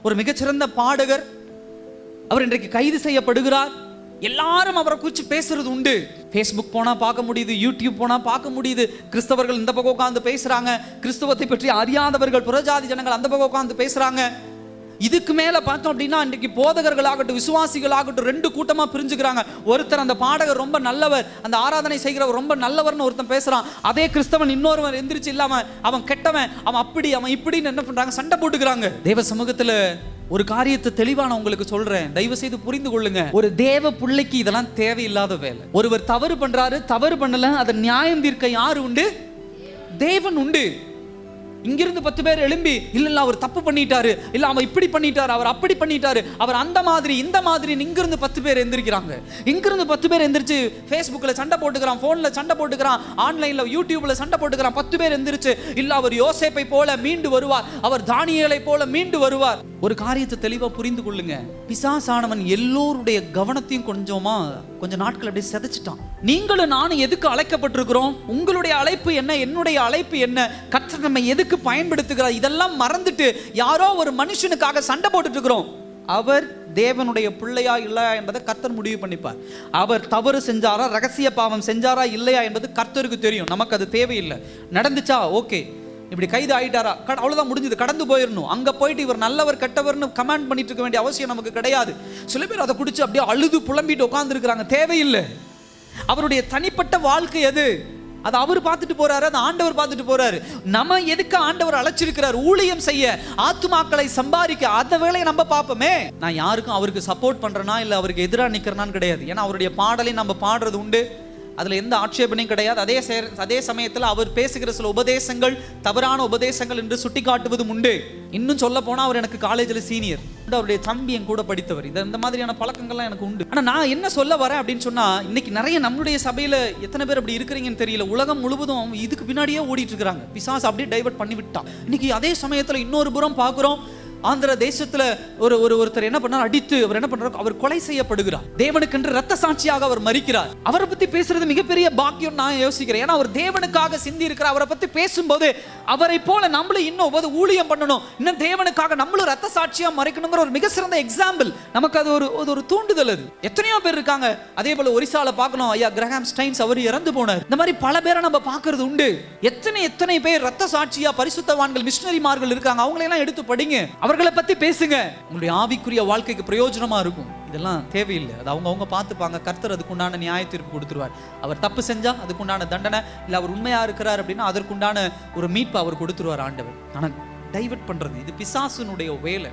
ஒரு மிகச்சிறந்த பாடகர், அவர் இன்றைக்கு கைது செய்யப்படுகிறார். எல்லாரும் அவரை குறித்து பேசுறது உண்டு. ஃபேஸ்புக் போனா பார்க்க முடியுது, யூடியூப் போனா பார்க்க முடியுது. கிறிஸ்தவர்கள் இந்த பக்கம் உட்காந்து பேசுறாங்க, கிறிஸ்தவத்தை பற்றி அறியாதவர்கள் புறஜாதி ஜனங்கள் அந்த பக்கம் உட்காந்து பேசுறாங்க. இதுக்கு மேல பார்த்தோம் அப்படின்னா இன்றைக்கு போதகர்களாகட்டும் விசுவாசிகளாகட்டும் ரெண்டு கூட்டமா பிரிஞ்சுக்கிறாங்க. ஒருத்தர் அந்த பாடகர் ரொம்ப நல்லவர், அந்த ஆராதனை செய்கிறவர் ரொம்ப நல்லவர்னு ஒருத்தன் பேசுறான். அதே கிறிஸ்தவன் இன்னொருவன் எந்திரிச்சு இல்லாம அவன் கெட்டவன், அவன் அப்படி அவன் இப்படின்னு என்ன பண்றாங்க, சண்டை போட்டுக்கிறாங்க. தேவ சமூகத்துல ஒரு காரியத்தை தெளிவா நான் உங்களுக்கு சொல்றேன், தயவு செய்து புரிந்து கொள்ளுங்க. ஒரு தேவ பிள்ளைக்கு இதெல்லாம் தேவையில்லாத வேலை. ஒருவர் தவறு பண்றாரு, தவறு பண்ணல, அதை நியாயம் தீர்க்க யாரு உண்டு? தேவன் உண்டு. இங்கிருந்து 10 பேர் எழும்பி இல்ல அவர் தப்பு பண்ணிட்டாரு, இல்ல அவன் இப்படி பண்ணிட்டாரு, அவர் அப்படி பண்ணிட்டாரு, அவர் அந்த மாதிரி இந்த மாதிரி, இங்கிருந்து 10 பேர் எந்திரிக்கிறாங்க. இங்கிருந்து 10 பேர் எந்திரிச்சு ஃபேஸ்புக்ல சண்டை போட்டுக்கிறான், போன்ல சண்டை போட்டுக்கிறான், ஆன்லைன்ல யூடியூப்ல சண்டை போட்டுக்கிறான். 10 பேர் எந்திரிச்சு இல்ல அவர் யோசேப்பை போல மீண்டு வருவார், அவர் தானியேலை போல மீண்டு வருவார். ஒரு காரியத்தை தெளிவா புரிந்து கொள்ளுங்க, பிசாசானவன் எல்லோருடைய கவனத்தையும் கொஞ்ச நாட்கள் அப்படியே செதைச்சிட்டான். நீங்களும் நானும் எதுக்கு அழைக்கப்பட்டிருக்கிறோம்? உங்களுடைய அழைப்பு என்ன, என்னுடைய அழைப்பு என்ன, கர்த்தர் நம்ம எதுக்கு பயன்படுத்துகிறார், இதெல்லாம் மறந்துட்டு யாரோ ஒரு மனுஷனுக்காக சண்டை போட்டுட்டு இருக்கிறோம். அவர் தேவனுடைய பிள்ளையா இல்லையா என்பதை கர்த்தர் முடிவு பண்ணிப்பார். அவர் தவறு செஞ்சாரா, ரகசிய பாவம் செஞ்சாரா இல்லையா என்பது கர்த்தருக்கு தெரியும். நமக்கு அது தேவையில்லை. நடந்துச்சா ஓகே, இப்படி கைது ஆயிட்டாரா, அவ்வளவுதான், முடிஞ்சது, கடந்து போயிடணும். அங்க போயிட்டு இவர் நல்லவர் கெட்டவர்னு கமெண்ட் பண்ணிட்டு இருக்க வேண்டிய அவசியம் நமக்கு கிடையாது. சில பேர் அதை குடிச்சு அப்படியே அழுது புலம்பிட்டு உட்கார்ந்து இருக்கிறாங்க. தேவையில்லை. அவருடைய தனிப்பட்ட வாழ்க்கை அது, அது அவர் பார்த்துட்டு போறாரு, அது ஆண்டவர் பார்த்துட்டு போறாரு. நம்ம எதுக்கு ஆண்டவர் அழைச்சிருக்கிறார்? ஊழியம் செய்ய, ஆத்துமாக்களை சம்பாதிக்க. அந்த வேலையை நம்ம பார்ப்போமே. நான் யாருக்கும் அவருக்கு சப்போர்ட் பண்றேனா இல்ல அவருக்கு எதிராக நிக்கிறேனான்னு கிடையாது. ஏன்னா அவருடைய பாடலை நம்ம பாடுறது உண்டு, அதுல எந்த ஆட்சேபனையும் கிடையாது. அதே சமயத்தில் அவர் பேசுகிற சில உபதேசங்கள் தவறான உபதேசங்கள் என்று சுட்டி காட்டுவதும் உண்டு. இன்னும் சொல்ல போனா அவர் எனக்கு காலேஜில் சீனியர், அவருடைய தம்பி என் கூட படித்தவர். இந்த மாதிரியான பழக்கங்கள்லாம் எனக்கு உண்டு. ஆனா நான் என்ன சொல்ல வரேன் அப்படின்னு சொன்னா, இன்னைக்கு நிறைய நம்மளுடைய சபையில எத்தனை பேர் அப்படி இருக்கிறீங்கன்னு தெரியல. உலகம் முழுவதும் இதுக்கு பின்னாடியே ஓடிட்டு இருக்காங்க. பிசாசு அப்படியே டைவர்ட் பண்ணி விட்டான். இன்னைக்கு அதே சமயத்துல இன்னொரு புறம் பார்க்கிறோம், ஆந்திர தேசத்துல ஒருத்தர் என்ன பண்ணார், அடித்து அவர் என்ன பண்றாரு, அவர் கொலை செய்யப்படுகிறார். தேவனுக்கென்று ரத்த சாட்சியாக அவர் மரிக்கிறார். அவரை பத்தி பேசுறது மிகப்பெரிய பாக்கியம் நான் யோசிக்கிறேன். ஏன்னா அவர் தேவனுக்காக சிந்தி இருக்கிறார். அவரை பத்தி பேசும்போது அவரை போல நம்மளும் இன்னும் ஊழியம் பண்ணணும், இன்னும் தேவனுக்காக நம்மளும் ரத்த சாட்சியா மறைக்கணுங்கிற ஒரு மிக சிறந்த எக்ஸாம்பிள் நமக்கு அது ஒரு தூண்டுதல். அது எத்தனையோ பேர் இருக்காங்க. அதே போல ஒரிசால பார்க்கணும், ஐயா கிரஹாம் ஸ்டைன்ஸ், அவர் இறந்து போனார். இந்த மாதிரி பல பேரை நம்ம பார்க்கறது உண்டு. எத்தனை பேர் ரத்த சாட்சியா பரிசுத்தவான்கள் மிஷனரிமார்கள் இருக்காங்க. அவங்களெல்லாம் எடுத்து படிங்க, அவர்களை பத்தி பேசுங்க. உங்களுடைய ஆவிக்குரிய வாழ்க்கைக்கு பிரயோஜனமா இருக்கும். இதெல்லாம் தேவையில்லை, அது அவங்க பார்த்துப்பாங்க. கர்த்தர் அதுக்குண்டான நியாய தீர்ப்பு கொடுத்துருவார். அவர் தப்பு செஞ்சா அதுக்குண்டான தண்டனை, இல்ல அவர் உண்மையா இருக்கிறார் அப்படின்னா அதற்குண்டான ஒரு மீட்பு அவர் கொடுத்துருவார் ஆண்டவர். ஆனா டைவர்ட் பண்றது இது பிசாசுனுடைய வேலை.